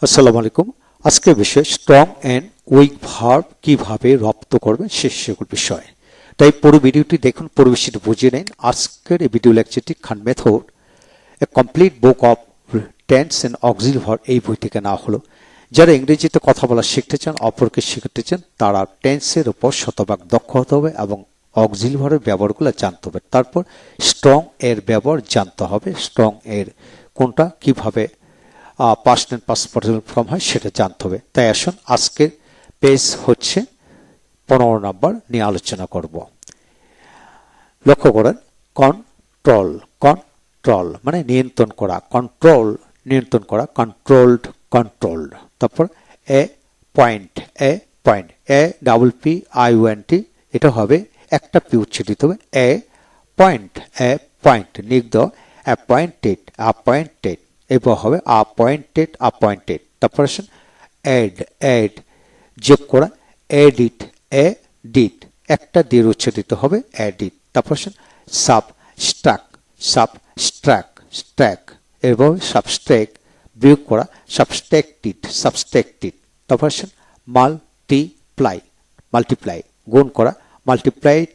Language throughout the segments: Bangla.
আসসালামু আলাইকুম। আজকের বিষয় স্ট্রং অ্যান্ড উইক ভার্ব কিভাবে রপ্ত করবেন সেগুলো বিষয়। তাই পুরো ভিডিওটি দেখুন, পুরো বিষয়টি বুঝিয়ে নিন। আজকের এই ভিডিও লেকচারটি খান মেথড এ complete book of tense and auxiliary verb এই বই থেকে নেওয়া হলো। যারা ইংরেজিতে কথা বলা শিখতে চান, অপরকে শিখতে চান, তারা টেন্সের উপর শতভাগ দক্ষ হতে হবে এবং অক্সিলারি ভার্বের ব্যবহারগুলো জানতে হবে। তারপর স্ট্রং এর ব্যবহার জানতে হবে, স্ট্রং এর কোনটা কিভাবে past and past participle form হয় সেটা জানতে হবে। তাই আসুন আজকের পেজ হচ্ছে 15 নম্বর নিয়ে আলোচনা করব। লক্ষ্য করেন, কন্ট্রোল কন্ট্রোল মানে নিয়ন্ত্রণ করা, কন্ট্রোল নিয়ন্ত্রণ করা, কন্ট্রোলড কন্ট্রোলড। তারপর এ পয়েন্ট এ double P I O N T, এটা হবে একটা পি উচ্চারিত হবে এ পয়েন্ট নিগ্ধ অ্যাপয়েন্টেড অ্যাপয়েন্টেড, এরপর হবে অ্যাপয়েন্টেড। তারপর আসেন অ্যাড যোগ করা, এডিট একটা দিয়ে উচ্চারিত হবে এডিট। তারপর আসেন সাবস্ট্রাক্ট এরপর সাবস্ট্রাক্ট বিয়োগ করা, সাবস্ট্রাক্টেড। তারপর আসেন মাল্টিপ্লাই গুণ করা, মাল্টিপ্লাইড।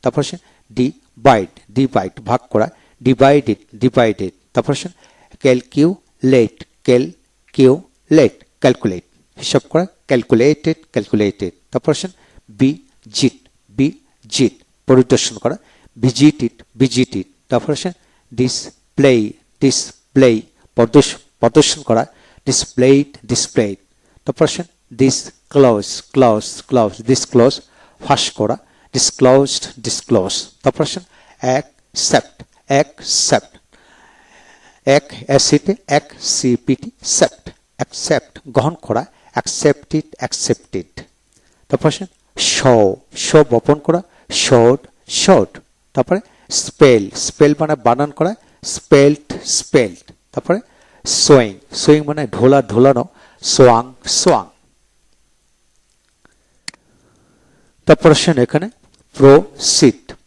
তারপর আসেন ডিভাইড ভাগ করা, ডিভাইডেড। তারপর আসেন ক্যালকুলেট হিসাব করা, ক্যালকুলেটেড। তারপর আসেন ভিজিট পরিদর্শন করা, ভিজিটেড। তারপর আসেন ডিসপ্লে প্রদর্শন করা, ডিসপ্লেড। তারপর আসেন ডিসক্লোজ ফাঁস করা, ডিসক্লোজ। তারপর আসেন অ্যাকসেপ্ট গ্রহণ করা, অ্যাকসেপ্টেড। তারপর আসেন শো বপন করা, শোড। তারপরে স্পেল মানে বানান করা, স্পেলড। তারপরে সোয়িং মানে ঢোলানো, সোয়াং। তারপর আসেন এখানে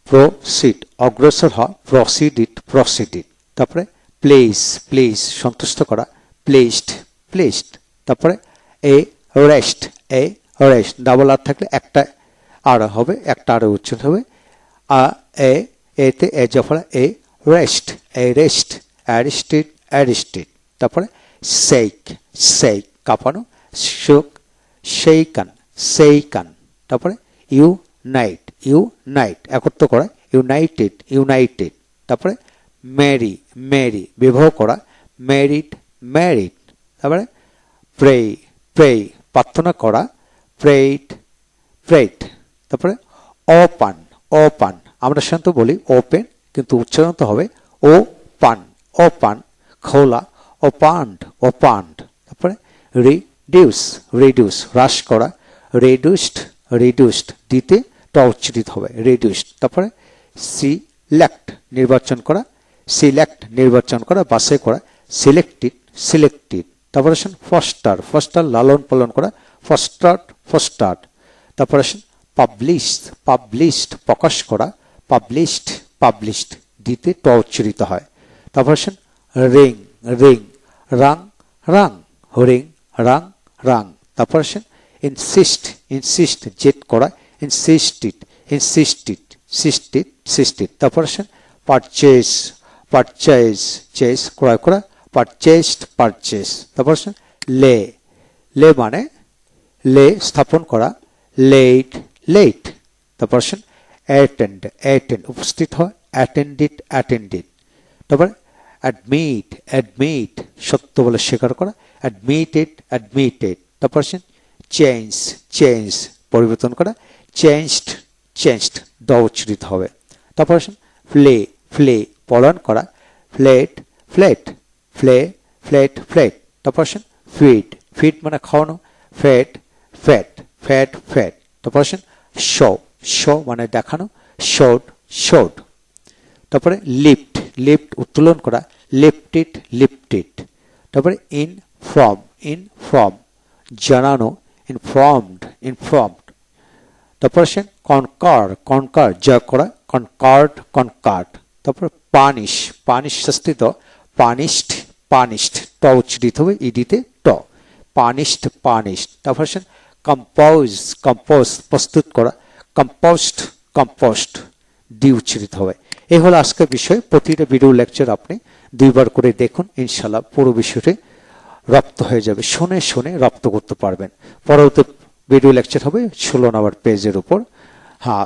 প্রসিড অগ্রসর হওয়া, প্রসিডেড। তারপরে প্লেস সন্তুষ্ট করা, প্লেসড। তারপরে রেস্ট ডাবল আর থাকলে একটা আর হবে, একটা আর উচ্চারণ হবে এতে জফলা রেস্ট অ্যারেস্টেড। তারপরে সেইক কাঁপানো, সেইকান। তারপরে ইউনাইট একত্র করা, ইউনাইটেড। তারপরে মেরি বিবাহ করা, ম্যারিড। তারপরে প্রে প্রার্থনা করা, প্রেড। তারপরে ওপান আমরা সাধারণত বলি ওপেন, কিন্তু উচ্চারণ তো হবে ওপান খোলা, ওপান্ড। তারপরে রিডিউস হ্রাস করা, রিডিউসড দিতে ট উচ্চারিত হবে, রিডিউসড। তারপরে সিলেক্ট নির্বাচন করা, বাছাই করা, সিলেক্টেড। তারপর আসেন ফস্টার লালন পালন করা, ফস্টার্ড। তারপর আসেন পাবলিশড প্রকাশ করা, পাবলিশড দিতে ট উচ্চারিত হয়। তারপর আসেন রিং রাং। তারপর আসেন ইনসিস্ট জেদ করা, ইনসিস্টেড। তারপর আসেন পারচেজ ক্রয় করা, পারচেজ। তারপর আসেন লে মানে স্থাপন করা, লেট। তারপর আসেন অ্যাটেন্ড উপস্থিত হয়, অ্যাটেন্ডেড। তারপরে অ্যাডমিট সত্য বলে স্বীকার করা, অ্যাডমিটেড। তারপর আসেন চেঞ্জ পরিবর্তন করা, চেঞ্জড ড উচ্চারিত হবে। তারপর আসেন ফ্লে পলায়ন করা, ফ্লেট। তারপর আসেন ফিড মানে খাওয়ানো, ফ্যাট। তারপর আসেন শো মানে দেখানো, শোড। তারপরে লিফট উত্তোলন করা, লিফটেড। তারপরে ইনফর্ম জানানো, ইনফর্মড। তারপর আসেন কনকার জয় করা, কনকার্ড। তারপর পানিশ শাস্তি, পানিশড পানিশড, ট উচ্চারিত হবে ইডিতে ট, পানিশড পানিশড। তারপর আসেন কম্পোজ, কম্পোজ প্রস্তুত করা, কম্পোস্ট কম্পোস্ট, ডি উচ্চারিত হবে। এই হলো আজকের বিষয়। প্রতিটা ভিডিও লেকচার আপনি 2বার করে দেখুন, ইনশাল্লাহ পুরো বিষয়টি রপ্ত হয়ে যাবে, শুনে শুনে রপ্ত করতে পারবেন। পরবর্তী ভিডিও লেকচার হবে 16 নম্বর পেজের উপর। হ্যাঁ,